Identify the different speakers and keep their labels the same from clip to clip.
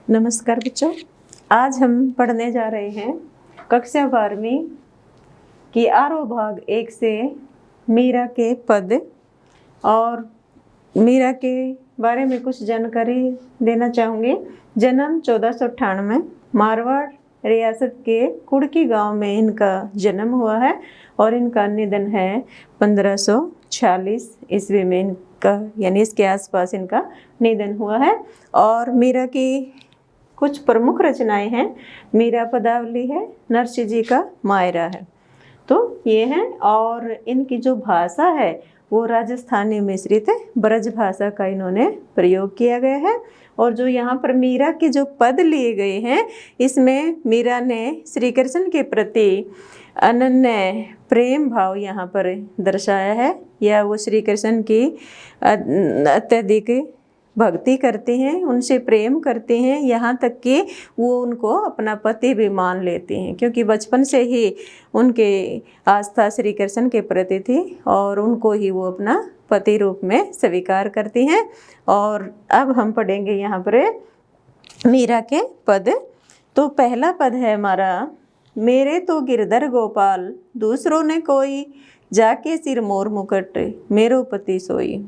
Speaker 1: नमस्कार बच्चों, आज हम पढ़ने जा रहे हैं कक्षा 12वीं की आरोह भाग 1 से मीरा के पद। और मीरा के बारे में कुछ जानकारी देना चाहूँगी। जन्म 1498 मारवाड़ रियासत के कुड़की गांव में इनका जन्म हुआ है और इनका निधन है 1546 ईस्वी में इनका, यानी इसके आसपास इनका निधन हुआ है। और मीरा की कुछ प्रमुख रचनाएं हैं। मीरा पदावली है, नरसिंह जी का मायरा है, तो ये हैं। और इनकी जो भाषा है वो राजस्थानी मिश्रित है, ब्रज भाषा का इन्होंने प्रयोग किया गया है। और जो यहाँ पर मीरा के जो पद लिए गए हैं, इसमें मीरा ने श्री कृष्ण के प्रति अनन्य प्रेम भाव यहाँ पर दर्शाया है, या वो श्री कृष्ण की अत्यधिक भक्ति करते हैं, उनसे प्रेम करते हैं, यहाँ तक कि वो उनको अपना पति भी मान लेते हैं, क्योंकि बचपन से ही उनके आस्था श्री कृष्ण के प्रति थी और उनको ही वो अपना पति रूप में स्वीकार करती हैं। और अब हम पढ़ेंगे यहाँ पर मीरा के पद। तो पहला पद है हमारा, मेरे तो गिरधर गोपाल दूसरों ने कोई, जाके सिर मोर मुकुट मेरो पति सोई।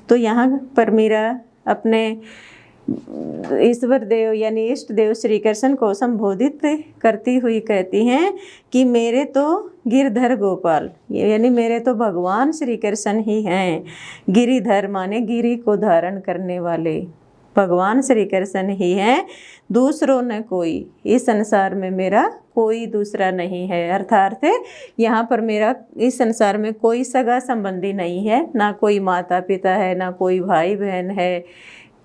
Speaker 1: तो यहाँ पर मीरा अपने ईश्वर देव यानी इष्ट देव श्री कृष्ण को संबोधित करती हुई कहती हैं कि मेरे तो गिरधर गोपाल, यानी मेरे तो भगवान श्री कृष्ण ही हैं। गिरिधर माने गिरि को धारण करने वाले भगवान श्री कृष्ण ही हैं, दूसरों ने कोई, इस संसार में मेरा कोई दूसरा नहीं है। अर्थात यहाँ पर मेरा इस संसार में कोई सगा संबंधी नहीं है, ना कोई माता पिता है, ना कोई भाई बहन है,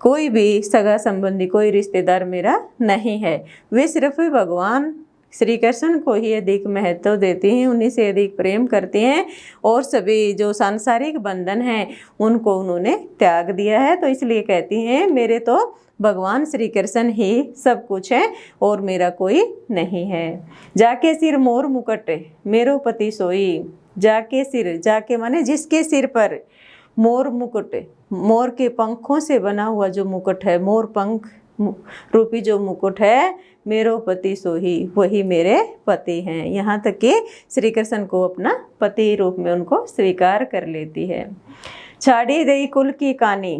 Speaker 1: कोई भी सगा संबंधी, कोई रिश्तेदार मेरा नहीं है। वे सिर्फ भगवान श्री कृष्ण को ही अधिक महत्व देती हैं, उन्हीं से अधिक प्रेम करती हैं और सभी जो सांसारिक बंधन हैं उनको उन्होंने त्याग दिया है। तो इसलिए कहती हैं मेरे तो भगवान श्री कृष्ण ही सब कुछ है और मेरा कोई नहीं है। जाके सिर मोर मुकुट मेरो पति सोई। जाके सिर, जाके माने जिसके सिर पर मोर मुकुट, मोर के पंखों से बना हुआ जो मुकुट है, मोर पंख रूपी जो मुकुट है, मेरो पति सोही, वही मेरे पति हैं। यहाँ तक कि श्री कृष्ण को अपना पति रूप में उनको स्वीकार कर लेती है। छाड़ी दई कुल की कानी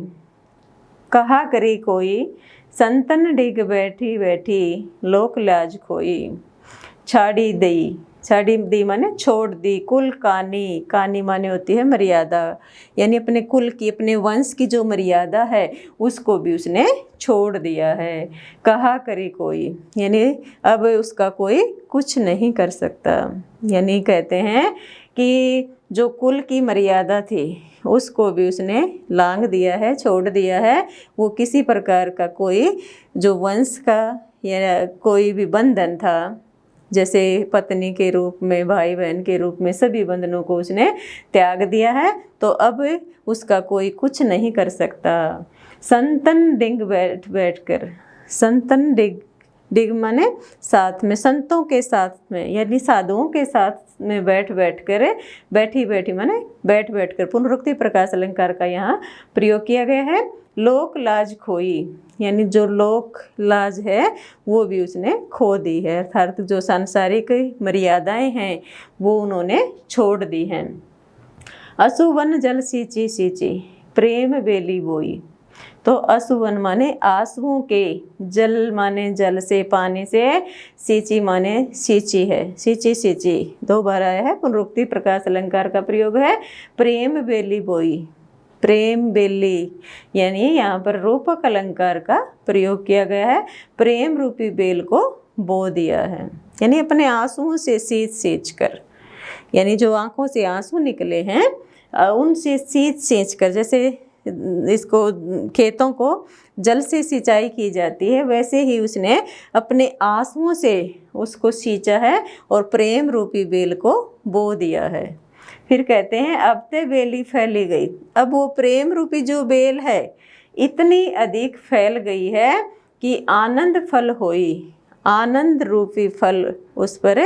Speaker 1: कहा करी कोई, संतन डिग बैठी बैठी लोक लाज खोई। छाड़ी दई, छाड़ी दी माने छोड़ दी, कुल कानी, कानी माने होती है मर्यादा, यानी अपने कुल की, अपने वंश की जो मर्यादा है उसको भी उसने छोड़ दिया है। कहा करे कोई, यानी अब उसका कोई कुछ नहीं कर सकता। यानी कहते हैं कि जो कुल की मर्यादा थी उसको भी उसने लांघ दिया है, छोड़ दिया है। वो किसी प्रकार का कोई जो वंश का या कोई भी बंधन था, जैसे पत्नी के रूप में, भाई बहन के रूप में, सभी बंधनों को उसने त्याग दिया है। तो अब उसका कोई कुछ नहीं कर सकता। संतन डिग बैठ बैठ कर, संतन डिग, डिग माने साथ में, संतों के साथ में, यानी साधुओं के साथ में बैठ बैठ कर, बैठी बैठी माने बैठ बैठ कर, पुनरुक्ति प्रकाश अलंकार का यहाँ प्रयोग किया गया है। लोक लाज खोई, यानी जो लोक लाज है वो भी उसने खो दी है, अर्थात जो सांसारिक मर्यादाएं हैं वो उन्होंने छोड़ दी हैं। असुवन जल सींची सींची प्रेम बेली बोई। तो असुवन माने आंसुओं के, जल माने जल से, पानी से, सींची माने सींची है, सींची सींची दो बार आया है, पुनरुक्ति प्रकाश अलंकार का प्रयोग है। प्रेम बेली बोई, प्रेम बेली यानी यहाँ पर रूपक अलंकार का प्रयोग किया गया है। प्रेम रूपी बेल को बो दिया है, यानी अपने आंसुओं से सींच सींच कर, यानी जो आंखों से आंसू निकले हैं उनसे सींच सींच कर, जैसे इसको खेतों को जल से सिंचाई की जाती है, वैसे ही उसने अपने आंसुओं से उसको सींचा है और प्रेम रूपी बेल को बो दिया है। फिर कहते हैं अब ते बेली फैली गई। अब वो प्रेम रूपी जो बेल है इतनी अधिक फैल गई है कि आनंद फल होई। आनंद रूपी फल उस पर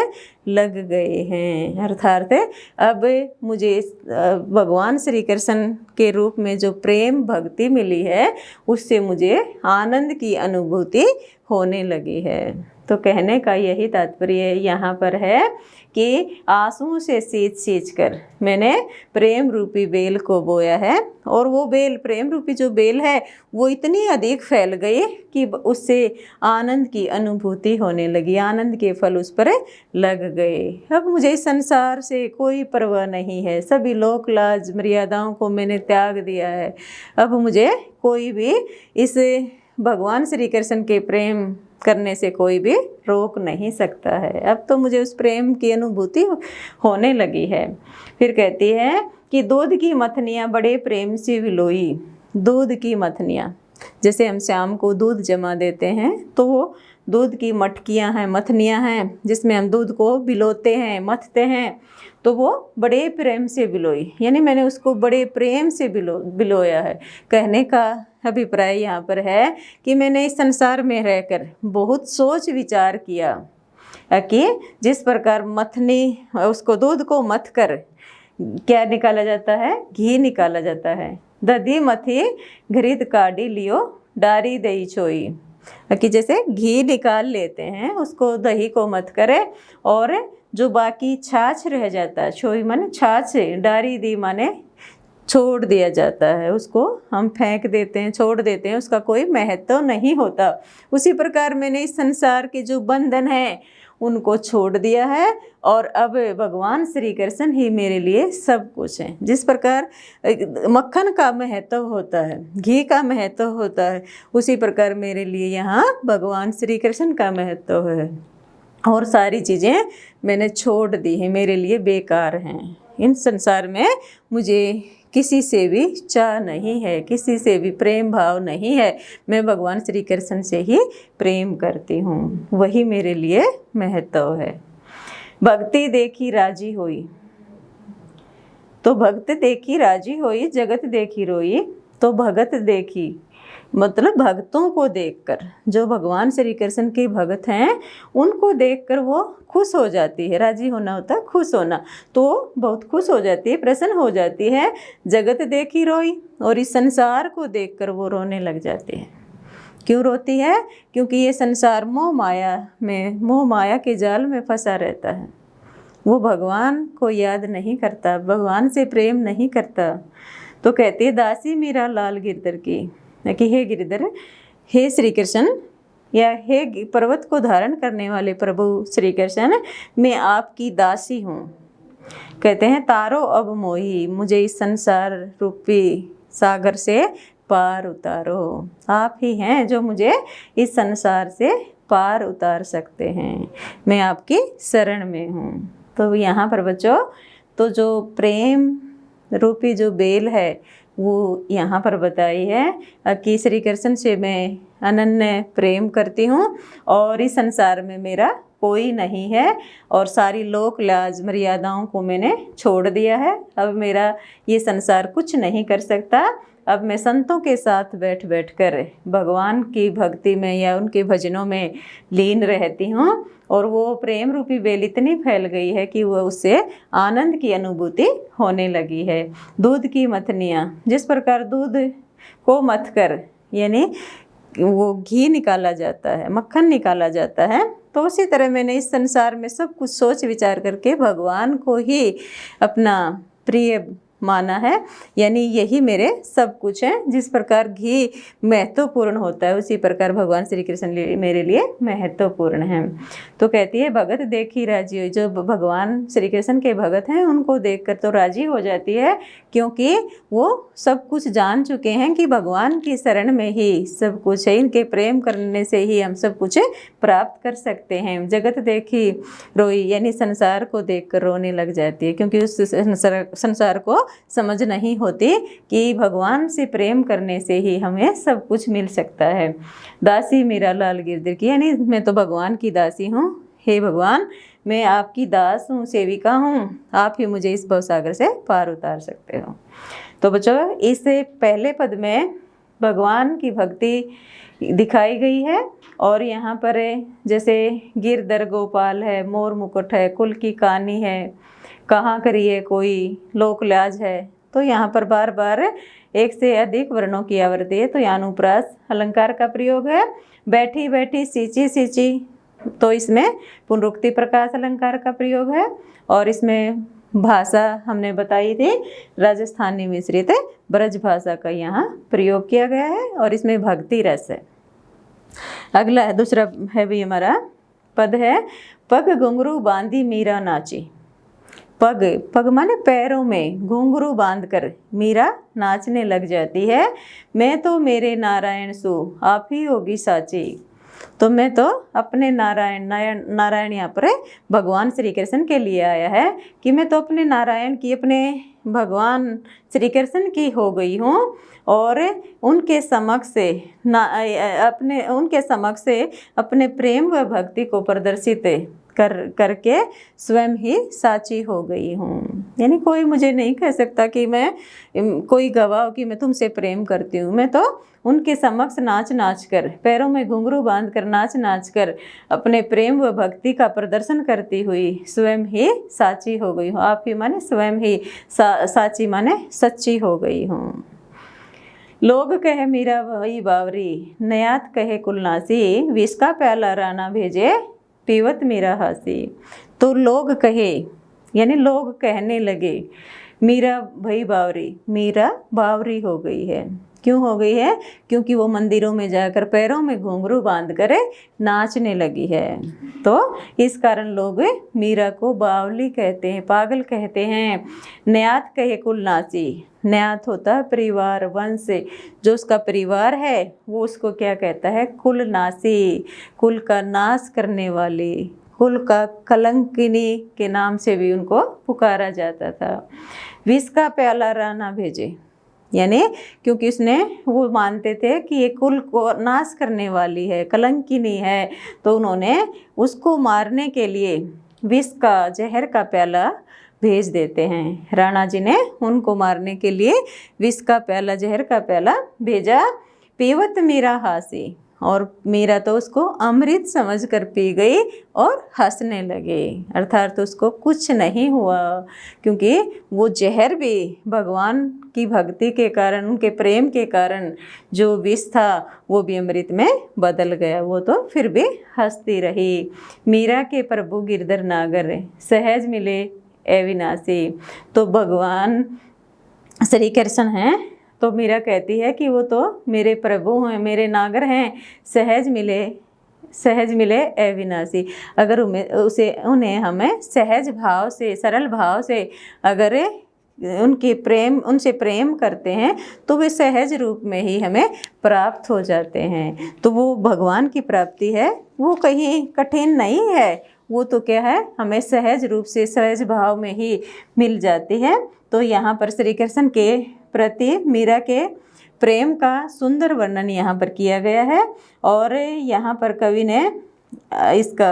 Speaker 1: लग गए हैं। अर्थात अब मुझे भगवान श्री कृष्ण के रूप में जो प्रेम भक्ति मिली है उससे मुझे आनंद की अनुभूति होने लगी है। तो कहने का यही तात्पर्य यहाँ पर है कि आंसुओं से सींच कर मैंने प्रेम रूपी बेल को बोया है, और वो बेल, प्रेम रूपी जो बेल है, वो इतनी अधिक फैल गई कि उससे आनंद की अनुभूति होने लगी, आनंद के फल उस पर लग गए। अब मुझे इस संसार से कोई परवाह नहीं है, सभी लोक लाज मर्यादाओं को मैंने त्याग दिया है। अब मुझे कोई भी इस भगवान श्री कृष्ण के प्रेम करने से कोई भी रोक नहीं सकता है। अब तो मुझे उस प्रेम की अनुभूति होने लगी है। फिर कहती है कि दूध की मथनियाँ बड़े प्रेम से विलोई। दूध की मथनियाँ, जैसे हम शाम को दूध जमा देते हैं तो वो दूध की मटकियाँ हैं, मथनियाँ हैं, जिसमें हम दूध को बिलोते हैं, मथते हैं, तो वो बड़े प्रेम से बिलोई, यानी मैंने उसको बड़े प्रेम से बिलोया है। कहने का अभिप्राय यहाँ पर है कि मैंने इस संसार में रहकर बहुत सोच विचार किया कि जिस प्रकार मथनी, उसको दूध को मथ कर क्या निकाला जाता है, घी निकाला जाता है। दधी मथी घृत काढ़ी लियो डारी दही छोई, कि जैसे घी निकाल लेते हैं, उसको दही को मथ करे और जो बाकी छाछ रह जाता है, छोई माने छाछ, डारी दी माने छोड़ दिया जाता है, उसको हम फेंक देते हैं, छोड़ देते हैं, उसका कोई महत्व नहीं होता। उसी प्रकार मैंने इस संसार के जो बंधन हैं उनको छोड़ दिया है, और अब भगवान श्री कृष्ण ही मेरे लिए सब कुछ है। जिस प्रकार मक्खन का महत्व होता है, घी का महत्व होता है, उसी प्रकार मेरे लिए यहाँ भगवान श्री कृष्ण का महत्व है, और सारी चीज़ें मैंने छोड़ दी हैं, मेरे लिए बेकार हैं। इन संसार में मुझे किसी से भी चाह नहीं है, किसी से भी प्रेम भाव नहीं है, मैं भगवान श्री कृष्ण से ही प्रेम करती हूँ, वही मेरे लिए महत्व है। भक्ति देखी राजी होई, तो भक्त देखी राजी होई, जगत देखी रोई, तो भगत देखी मतलब भक्तों को देखकर, जो भगवान श्री कृष्ण के भक्त हैं उनको देखकर वो खुश हो जाती है। राजी होना होता है खुश होना, तो बहुत खुश हो जाती है, प्रसन्न हो जाती है। जगत देखी रोई, और इस संसार को देखकर वो रोने लग जाती है। क्यों रोती है? क्योंकि ये संसार मोह माया के जाल में फंसा रहता है। वो भगवान को याद नहीं करता, भगवान से प्रेम नहीं करता। तो कहती है दासी मेरा लाल गिरधर की, कि हे गिरधर, हे श्री कृष्ण, या हे पर्वत को धारण करने वाले प्रभु श्री कृष्ण, मैं आपकी दासी हूँ। कहते हैं तारो अब मोही, मुझे इस संसार रूपी सागर से पार उतारो। आप ही हैं जो मुझे इस संसार से पार उतार सकते हैं, मैं आपकी शरण में हूँ। तो यहाँ पर बच्चों, तो जो प्रेम रूपी जो बेल है वो यहाँ पर बताई है कि श्री कृष्ण से मैं अनन्य प्रेम करती हूँ, और इस संसार में मेरा कोई नहीं है, और सारी लोक लाज मर्यादाओं को मैंने छोड़ दिया है। अब मेरा ये संसार कुछ नहीं कर सकता। अब मैं संतों के साथ बैठ बैठ कर भगवान की भक्ति में या उनके भजनों में लीन रहती हूँ, और वो प्रेम रूपी बेल इतनी फैल गई है कि वो उससे आनंद की अनुभूति होने लगी है। दूध की मथनियाँ, जिस प्रकार दूध को मथ कर यानी वो घी निकाला जाता है, मक्खन निकाला जाता है, तो उसी तरह मैंने इस संसार में सब कुछ सोच विचार करके भगवान को ही अपना प्रिय माना है, यानी यही मेरे सब कुछ है। जिस प्रकार घी महत्वपूर्ण होता है, उसी प्रकार भगवान श्री कृष्ण मेरे लिए महत्वपूर्ण है। तो कहती है भगत देखी राजी हुई, जो भगवान श्री कृष्ण के भगत हैं उनको देखकर तो राजी हो जाती है, क्योंकि वो सब कुछ जान चुके हैं कि भगवान की शरण में ही सब कुछ है, इनके प्रेम करने से ही हम सब कुछ प्राप्त कर सकते हैं। जगत देखी रोई, यानी संसार को देखकर रोने लग जाती है, क्योंकि उस संसार को समझ नहीं होती कि भगवान से प्रेम करने से ही हमें सब कुछ मिल सकता है। दासी मेरा लाल गिरधर की, यानी मैं तो भगवान की दासी हूँ। हे भगवान, मैं आपकी दास हूँ, सेविका हूँ, आप ही मुझे इस भवसागर से पार उतार सकते हो। तो बच्चों, इस पहले पद में भगवान की भक्ति दिखाई गई है। और यहाँ पर जैसे गिरधर गोपाल है, मोर मुकुट है, कुल की कहानी है, कहाँ करिए कोई, लोक लाज है। तो यहाँ पर बार बार एक से अधिक वर्णों की आवृत्ति है। तो यहाँ अनुप्रास अलंकार का प्रयोग है। बैठी बैठी सींची सींची, तो इसमें पुनरुक्ति प्रकाश अलंकार का प्रयोग है। और इसमें भाषा हमने बताई थी राजस्थानी मिश्रित ब्रज भाषा का यहाँ प्रयोग किया गया है। और इसमें भक्ति रस है। अगला है, दूसरा है भी हमारा पद है, पग घुंघरू बांधी मीरा नाची। पग, पग माने पैरों में, घुंघरू बांधकर मीरा नाचने लग जाती है। मैं तो मेरे नारायण सु आप ही होगी साची। तो मैं तो अपने नारायण यहाँ पर भगवान श्री कृष्ण के लिए आया है कि मैं तो अपने नारायण की, अपने भगवान श्री कृष्ण की हो गई हूँ। और उनके समक्ष से अपने प्रेम व भक्ति को प्रदर्शित करके स्वयं ही साची हो गई हूँ। यानी कोई मुझे नहीं कह सकता कि मैं कोई गवाह कि मैं तुमसे प्रेम करती हूँ। मैं तो उनके समक्ष नाच नाच कर, पैरों में घुंघरू बांध कर, नाच नाच कर अपने प्रेम व भक्ति का प्रदर्शन करती हुई स्वयं ही साची हो गई हूँ। आप ही माने स्वयं ही, साची माने सच्ची हो गई हूँ। लोग कहे मीरा भई बावरी, नयात कहे कुलनासी, विष का प्याला राना भेजे पीवत मीरा हासी। तो लोग कहे, यानी लोग कहने लगे, मीरा भई बावरी, मीरा बावरी हो गई है। क्यों हो गई है? क्योंकि वो मंदिरों में जाकर पैरों में घुंघरू बांध कर नाचने लगी है। तो इस कारण लोग मीरा को बावली कहते हैं, पागल कहते हैं। न्यात कहे कुलनासी, न्यात होता है परिवार, वंश। जो उसका परिवार है वो उसको क्या कहता है? कुलनासी, कुल का नाश करने वाली, कुल का कलंकिनी के नाम से भी उनको पुकारा जाता था। विष का प्याला राना भेजे, यानी क्योंकि उसने, वो मानते थे कि ये कुल को नाश करने वाली है, कलंकिनी है, तो उन्होंने उसको मारने के लिए विष का, जहर का प्याला भेज देते हैं। राणा जी ने उनको मारने के लिए विष का प्याला, जहर का प्याला भेजा। पीवत मीरा हासी, और मीरा तो उसको अमृत समझकर पी गई और हंसने लगे। अर्थात तो उसको कुछ नहीं हुआ, क्योंकि वो जहर भी भगवान की भक्ति के कारण, उनके प्रेम के कारण जो विष था वो भी अमृत में बदल गया। वो तो फिर भी हंसती रही। मीरा के प्रभु गिरधर नागर, सहज मिले अविनाशी। तो भगवान श्री कृष्ण हैं, तो मीरा कहती है कि वो तो मेरे प्रभु हैं, मेरे नागर हैं, सहज मिले अविनाशी। अगर उन्हें हमें सहज भाव से, सरल भाव से अगर उनसे प्रेम करते हैं तो वे सहज रूप में ही हमें प्राप्त हो जाते हैं। तो वो भगवान की प्राप्ति है, वो कहीं कठिन नहीं है। वो तो क्या है, हमें सहज रूप से, सहज भाव में ही मिल जाती है। तो यहाँ पर श्री कृष्ण के प्रति मीरा के प्रेम का सुंदर वर्णन यहाँ पर किया गया है। और यहाँ पर कवि ने इसका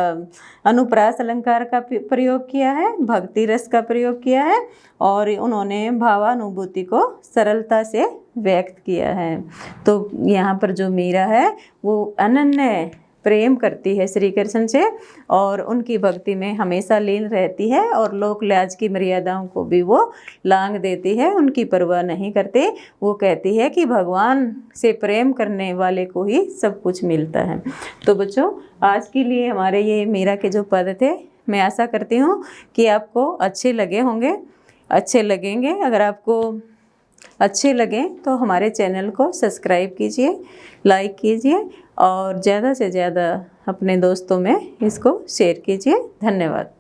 Speaker 1: अनुप्रास अलंकार का प्रयोग किया है, भक्ति रस का प्रयोग किया है, और उन्होंने भावानुभूति को सरलता से व्यक्त किया है। तो यहाँ पर जो मीरा है वो अनन्य प्रेम करती है श्री कृष्ण से, और उनकी भक्ति में हमेशा लीन रहती है, और लोक लाज की मर्यादाओं को भी वो लांघ देती है, उनकी परवाह नहीं करती। वो कहती है कि भगवान से प्रेम करने वाले को ही सब कुछ मिलता है। तो बच्चों, आज के लिए हमारे ये मीरा के जो पद थे, मैं आशा करती हूँ कि आपको अच्छे लगे होंगे, अच्छे लगेंगे। अगर आपको अच्छे लगें तो हमारे चैनल को सब्सक्राइब कीजिए, लाइक कीजिए, और ज़्यादा से ज़्यादा अपने दोस्तों में इसको शेयर कीजिए। धन्यवाद।